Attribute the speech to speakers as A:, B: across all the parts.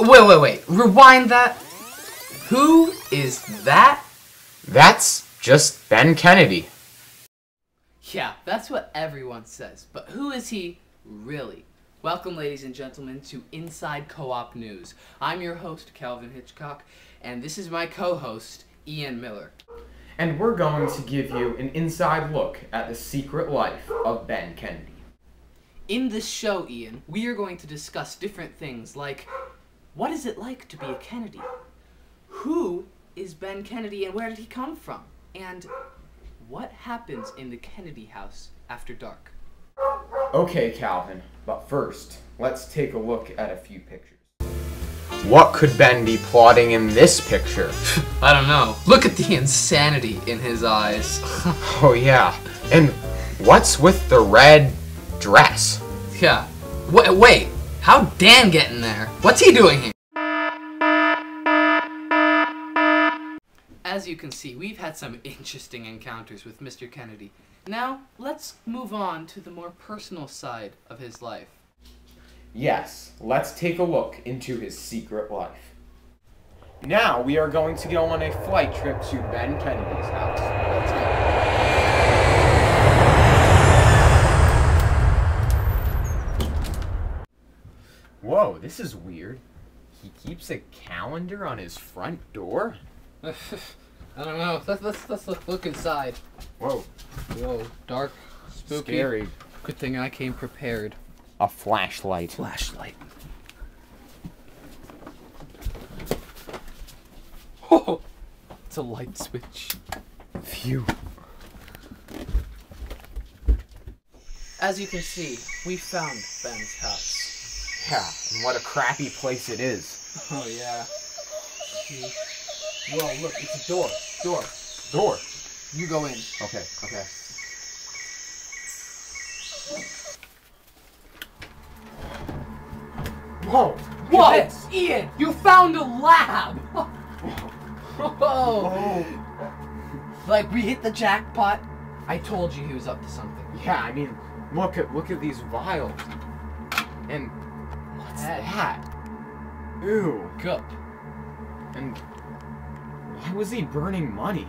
A: Wait. Rewind that. Who is that?
B: That's just Ben Kennedy.
A: Yeah, that's what everyone says. But who is he really? Welcome, ladies and gentlemen, to Inside Co-op News. I'm your host, Calvin Hitchcock, and this is my co-host, Ian Miller.
B: And we're going to give you an inside look at the secret life of Ben Kennedy.
A: In this show, Ian, we are going to discuss different things like, what is it like to be a Kennedy? Who is Ben Kennedy and where did he come from? And what happens in the Kennedy house after dark?
B: Okay, Calvin, but first, let's take a look at a few pictures. What could Ben be plotting in this picture?
A: I don't know. Look at the insanity in his eyes.
B: Oh yeah, and what's with the red dress?
A: Yeah. Wait, how'd Dan get in there? What's he doing here? As you can see, we've had some interesting encounters with Mr. Kennedy. Now, let's move on to the more personal side of his life.
B: Yes, let's take a look into his secret life. Now we are going to go on a flight trip to Ben Kennedy's house. Let's go. Whoa, this is weird. He keeps a calendar on his front door?
A: I don't know. Let's look inside.
B: Whoa.
A: Whoa, dark, spooky.
B: Scary.
A: Good thing I came prepared.
B: A flashlight.
A: Flashlight. Oh, it's a light switch.
B: Phew.
A: As you can see, we found Ben's house.
B: Yeah, and what a crappy place it is.
A: Oh yeah. Whoa, look, it's a door.
B: Door.
A: You go in.
B: Okay. Whoa!
A: Whoa! Ian, you found a lab! Whoa! Like, we hit the jackpot. I told you he was up to something.
B: Yeah, I mean, look at these vials. And what's that? Ew.
A: Go.
B: And why was he burning money?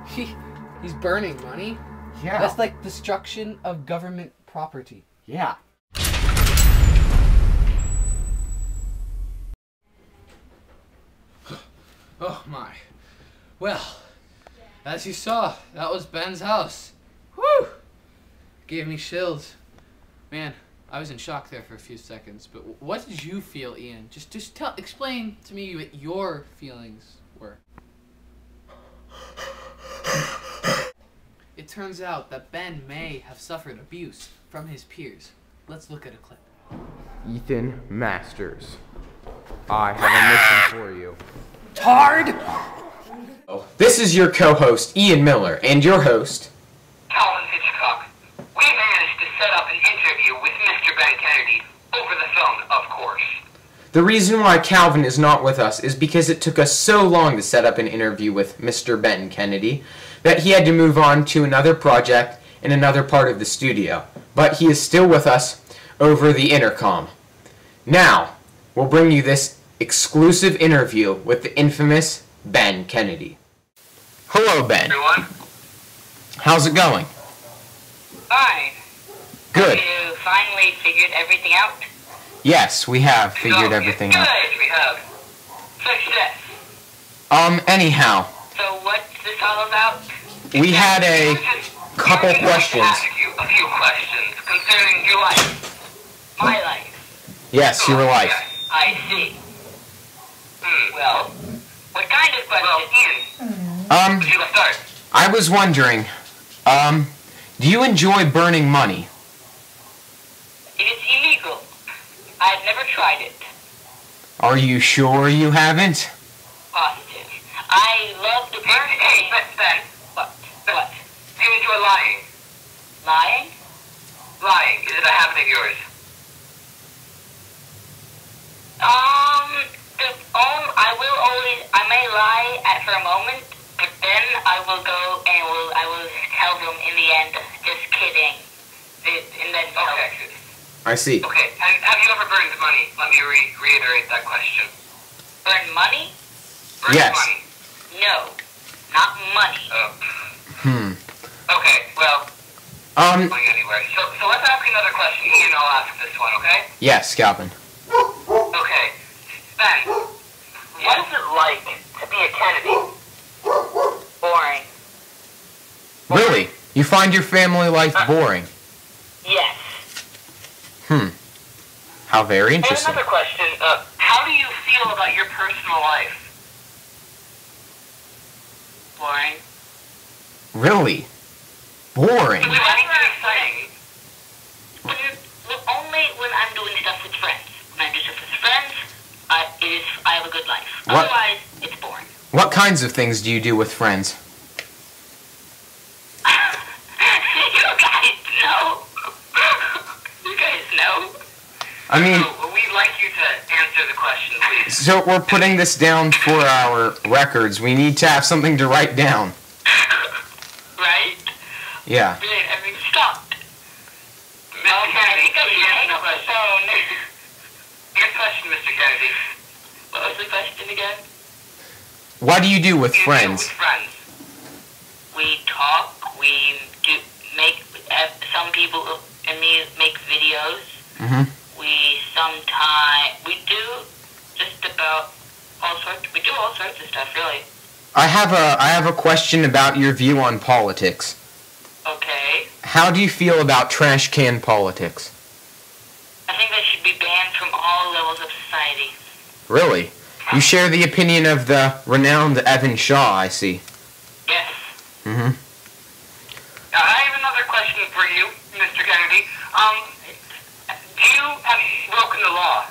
A: He's burning money?
B: Yeah.
A: That's like destruction of government property.
B: Yeah.
A: Oh my. Well, as you saw, that was Ben's house. Whew! Gave me chills. Man, I was in shock there for a few seconds, but what did you feel, Ian? Just explain to me what your feelings were. It turns out that Ben may have suffered abuse from his peers. Let's look at a clip.
B: Ethan Masters, I have a mission for you.
A: Tard!
B: This is your co-host, Ian Miller, and your host,
C: Calvin Hitchcock. We managed to set up an interview with Mr. Ben Kennedy, over the phone, of course.
B: The reason why Calvin is not with us is because it took us so long to set up an interview with Mr. Ben Kennedy that he had to move on to another project in another part of the studio. But he is still with us over the intercom. Now, we'll bring you this exclusive interview with the infamous Ben Kennedy. Hello, Ben.
C: Everyone?
B: How's it going?
C: Fine.
B: Good.
C: Have you finally figured everything out?
B: Yes, we have figured everything out.
C: Good, we have. Success.
B: Anyhow,
C: So what's this all about?
B: we had a couple
C: I'm going to
B: questions.
C: ask you a few questions concerning your life. My life.
B: Yes, your life.
C: Yes, I see. Well, what kind of questions? Well, Ian, you start.
B: I was wondering, do you enjoy burning money?
C: It is illegal. I've never tried it.
B: Are you sure you haven't?
C: Positive. I love to burn. Hey, Ben. What? Do you enjoy lying? Lying? Lying. Is it a habit of yours? I may lie for a moment, but then I will go and I will tell them in the end, just kidding. And then okay.
B: I see.
C: Okay, have you ever burned money? Let me reiterate that question. Burned money? Burned
B: Yes.
C: money. No, not money. Okay, well, going anywhere. So let's ask another question, and I'll ask this one, okay?
B: Yes, Calvin.
C: Okay. Ben, what is it like to be a Kennedy? Boring.
B: Really? You find your family life boring?
C: Yes.
B: How very
C: And
B: interesting.
C: another question, how do you feel about your personal life? Boring.
B: Really? Boring?
C: Do anything exciting? Only when I'm doing stuff with friends. When I do stuff with friends, I have a good life.
B: What?
C: Otherwise, it's boring.
B: What kinds of things do you do with friends?
C: You guys know. You guys know.
B: I mean,
C: So, we'd like you to answer the question, please.
B: so we're putting this down for our records. We need to have something to write down.
C: Right?
B: Yeah.
C: Brilliant. Everything stopped. Mr. Kennedy, please answer the question. Good question, Mr. Kennedy. What was the question again?
B: What do you do with
C: You do
B: friends?
C: with friends. We talk. We do make. Some people and me make videos.
B: Mm-hmm.
C: We do just about all sorts. We do all sorts of stuff, really.
B: I have a question about your view on politics.
C: Okay.
B: How do you feel about trash can politics?
C: I think they should be banned from all levels of society.
B: Really? You share the opinion of the renowned Evan Shaw, I see.
C: Yes.
B: Mm-hmm.
C: I have another question for you, Mr. Kennedy. Have you broken the law?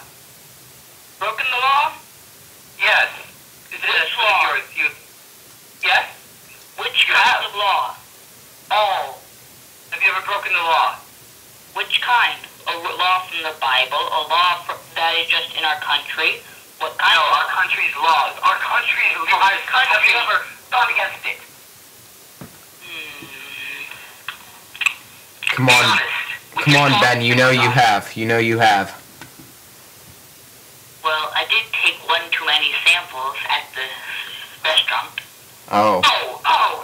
C: Broken the law? Yes. Is it which law? Yes? Which kind of law? Oh. Have you ever broken the law? Which kind? A law from the Bible? A law that is just in our country? What kind? No, our country's laws. Our country's laws. Have you ever gone against it?
B: Come on. Come on, Ben. You know you have. You know you have.
C: Well, I did take one too many samples at the restaurant.
B: Oh.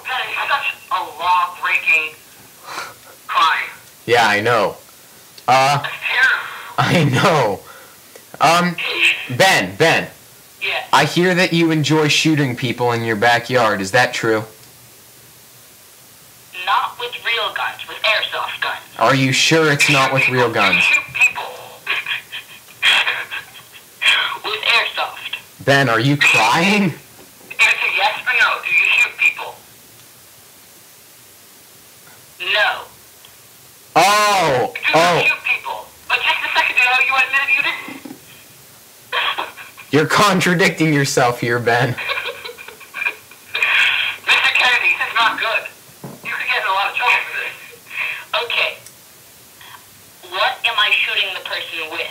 C: That is such a law-breaking crime.
B: Yeah, I know.
C: That's terrible.
B: I know. Ben.
C: Yeah.
B: I hear that you enjoy shooting people in your backyard. Is that true?
C: Not with real guns, with airsoft guns.
B: Are you sure it's not with real guns?
C: You shoot people. With airsoft.
B: Ben, are you crying?
C: Answer yes or no. Do you shoot people? No.
B: Oh.
C: Do you shoot people? But just a second ago, you admitted you didn't.
B: You're contradicting yourself here, Ben.
C: Mr. Kennedy, this is not good. You could get in a lot of trouble for this. Okay. What am I shooting the person with?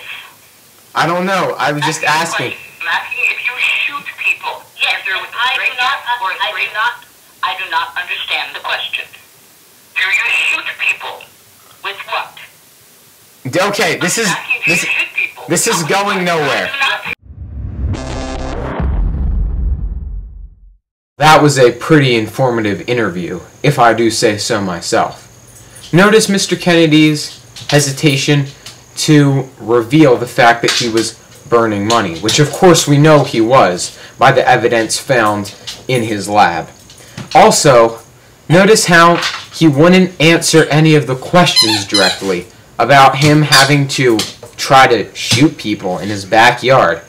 B: I don't know. I was just asking.
C: I'm asking if you shoot people. Yes, I do not understand the question. Do you shoot people? With what?
B: Okay, this is going nowhere. That was a pretty informative interview, if I do say so myself. Notice Mr. Kennedy's hesitation to reveal the fact that he was burning money, which of course we know he was by the evidence found in his lab. Also, notice how he wouldn't answer any of the questions directly about him having to try to shoot people in his backyard.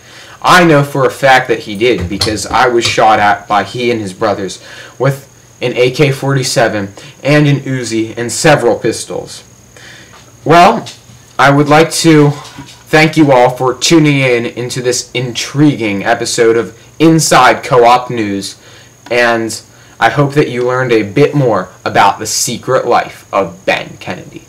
B: I know for a fact that he did, because I was shot at by he and his brothers with an AK-47 and an Uzi and several pistols. Well, I would like to thank you all for tuning in into this intriguing episode of Inside Co-op News, and I hope that you learned a bit more about the secret life of Ben Kennedy.